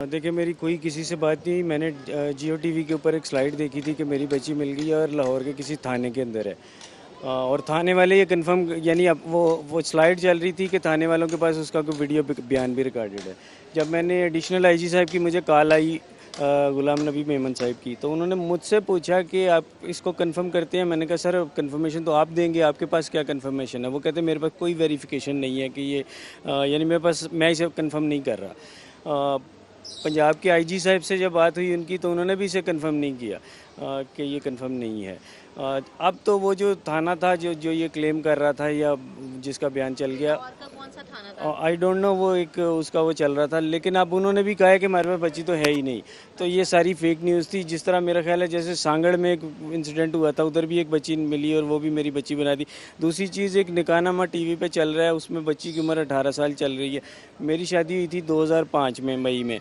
देखिए, मेरी कोई किसी से बात नहीं हुई। मैंने जियो टीवी के ऊपर एक स्लाइड देखी थी कि मेरी बच्ची मिल गई है और लाहौर के किसी थाने के अंदर है। और थाने वाले ये कंफर्म, यानी अब वो स्लाइड चल रही थी कि थाने वालों के पास उसका कोई वीडियो बयान भी रिकॉर्डेड है। जब मैंने एडिशनल आईजी साहब की मुझे कॉल आई, गुलाम नबी मेमन साहब की, तो उन्होंने मुझसे पूछा कि आप इसको कंफर्म करते हैं। मैंने कहा सर, कंफर्मेशन तो आप देंगे, आपके पास क्या कंफर्मेशन है? वो कहते मेरे पास कोई वेरिफिकेशन नहीं है कि ये यानी मेरे पास, मैं इसे कंफर्म नहीं कर रहा। पंजाब के आईजी साहब से जब बात हुई उनकी, तो उन्होंने भी इसे कंफर्म नहीं किया कि ये कंफर्म नहीं है। अब तो वो जो थाना था जो ये क्लेम कर रहा था या जिसका बयान चल गया, और का कौन सा थाना था? आई डोंट नो, वो एक उसका वो चल रहा था। लेकिन अब उन्होंने भी कहा है कि हमारे पास बच्ची तो है ही नहीं। तो ये सारी फेक न्यूज़ थी। जिस तरह मेरा ख्याल है जैसे सांगड़ में एक इंसिडेंट हुआ था, उधर भी एक बच्ची मिली और वो भी मेरी बच्ची बना दी। दूसरी चीज़, एक निकाहनामा टीवी पे चल रहा है, उसमें बच्ची की उम्र 18 साल चल रही है। मेरी शादी हुई थी 2005 में, मई में।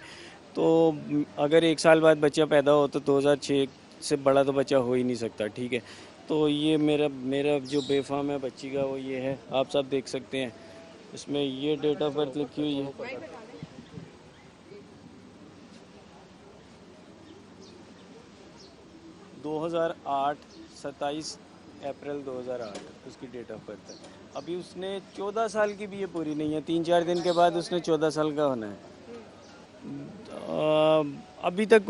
तो अगर 1 साल बाद बच्चा पैदा हो तो 2006 से बड़ा तो बच्चा हो ही नहीं सकता, ठीक है। तो ये मेरा जो बेफाम है बच्ची का, वो ये है, आप सब देख सकते हैं। इसमें ये डेट ऑफ बर्थ लिखी हुई है, 2008, 27 अप्रैल 2008 उसकी डेट ऑफ बर्थ है। अभी उसने 14 साल की भी ये पूरी नहीं है, 3-4 दिन के बाद उसने 14 साल का होना है। अभी तक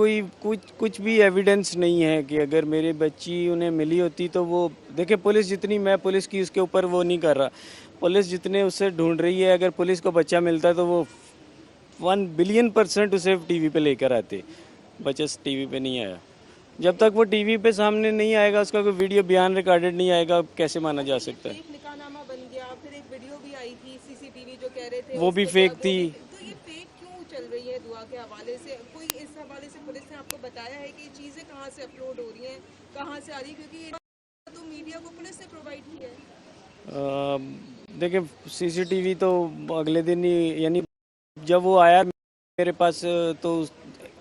कुछ भी एविडेंस नहीं है कि अगर मेरी बच्ची उन्हें मिली होती तो वो, देखिए पुलिस जितनी, मैं पुलिस की उसके ऊपर वो नहीं कर रहा, पुलिस जितने उससे ढूंढ रही है, अगर पुलिस को बच्चा मिलता तो वो 1 बिलियन% उसे टीवी पे लेकर आते। बच्चा टीवी पे नहीं आया। जब तक वो टीवी पे सामने नहीं आएगा, उसका कोई वीडियो बयान रिकॉर्डेड नहीं आएगा, कैसे माना जा सकता है? एक निकाहनामा बन गया, फिर एक वीडियो भी आई थी सीसीटीवी जो कह रहे थे वो भी फेक थी। तो ये फेक क्यों चल रही है दुआ के हवाले से? कोई इस हवाले से पुलिस ने आपको बताया है कि ये चीज़ें कहाँ से अपलोड हो रही हैं, कहाँ से आ रही है? क्योंकि ये तो मीडिया को पुलिस ने प्रोवाइड की है। देखिए, सीसीटीवी तो अगले दिन ही, यानी जब वो आया मेरे पास, तो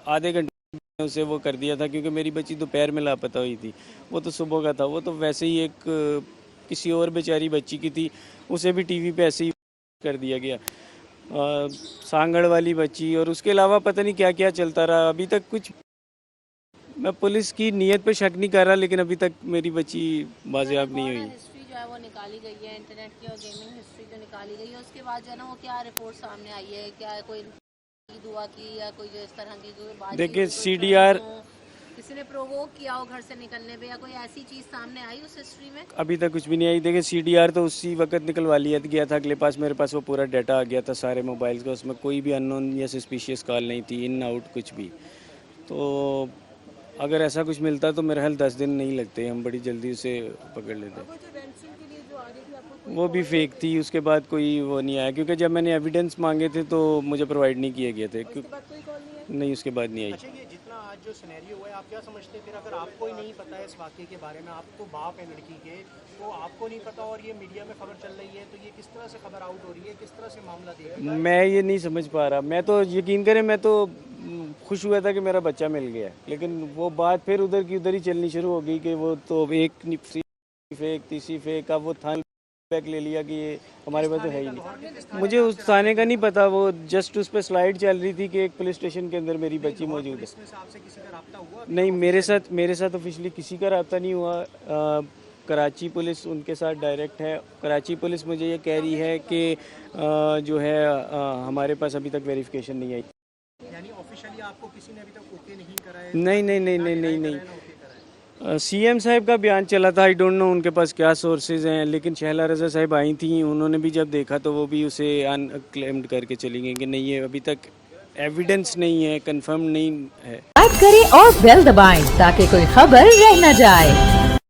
आधे घंटे में उसे वो कर दिया था, क्योंकि मेरी बच्ची दोपहर में लापता हुई थी। वो तो सुबह का था। वो तो वैसे ही एक किसी और बेचारी बच्ची की थी, उसे भी टीवी पे ऐसे ही कर दिया गया। सांगड़ वाली बच्ची, और उसके अलावा पता नहीं क्या क्या चलता रहा। अभी तक कुछ, मैं पुलिस की नीयत पे शक नहीं कर रहा, लेकिन अभी तक मेरी बच्ची बाजियाब नहीं हुई। हिस्ट्री जो है वो निकाली गई है, इंटरनेट की और गेमिंग हिस्ट्री जो निकाली गई है, उसके बाद जो है ना वो क्या रिपोर्ट सामने आई है? क्या कोई दुआ की या कोई जो इस तरह की जो बात, देखिए CDR, किसी ने प्रोवोक किया हो घर से निकलने पे, या कोई ऐसी चीज सामने आई उस हिस्ट्री में? अभी तक कुछ भी नहीं आई। देखिए CDR तो उसी वक्त निकलवा लिया गया था अगले पास, मेरे पास वो पूरा डाटा आ गया था सारे मोबाइल्स का। उसमें कोई भी अननोन या सस्पिशियस कॉल नहीं थी, इन आउट कुछ भी। तो अगर ऐसा कुछ मिलता तो मेरे ख्याल 10 दिन नहीं लगते, हम बड़ी जल्दी उसे पकड़ लेते। वो जो रैंसम के लिए जो आ रही थी आपको, वो भी फेक थी। उसके बाद कोई वो नहीं आया, क्योंकि जब मैंने एविडेंस मांगे थे तो मुझे प्रोवाइड नहीं किए गए थे। उसके बाद कोई कॉल नहीं है? नहीं, उसके बाद नहीं आई। अच्छा, ये जितना आज जो सिनेरियो हुआ है, आप क्या समझते हैं? फिर अगर आपको ही नहीं पता है इस वाक़े के बारे में, आप तो बाप है लड़की के, तो आपको नहीं पता और ये मीडिया में खबर चल रही है, तो ये किस तरह से खबर आउट हो रही है, किस तरह से मामला देगा? मैं ये नहीं समझ पा रहा। मैं तो, यकीन करें, मैं तो खुश हुआ था कि मेरा बच्चा मिल गया, लेकिन वो बात फिर उधर की उधर ही चलनी शुरू हो गई कि वो तो एक फेक, तीसरी फेक। अब वो थाने बैक ले लिया कि ये हमारे पास तो है ही नहीं। मुझे उस थाने का नहीं पता, वो जस्ट उस पर स्लाइड चल रही थी कि एक पुलिस स्टेशन के अंदर मेरी बच्ची मौजूद है। इसमें से आपसे किसी का रब्ता हुआ? नहीं, मेरे साथ ऑफिशियली किसी का रब्ता नहीं हुआ। कराची पुलिस उनके साथ डायरेक्ट है। कराची पुलिस मुझे ये कह रही है कि जो है हमारे पास अभी तक वेरिफिकेशन नहीं आई। यानी ऑफिशियली आपको किसी ने अभी तक ओके नहीं करा है? नहीं। CM साहब का बयान चला था, आई डोंट नो उनके पास क्या सोर्सेज हैं, लेकिन शहला रज़ा साहब आई थी, उन्होंने भी जब देखा तो वो भी उसे अनक्लेम्ड करके चली गई कि नहीं, ये अभी तक एविडेंस नहीं है, कंफर्म नहीं है। लाइक करें और बेल दबाएं ताकि कोई खबर रह न जाए।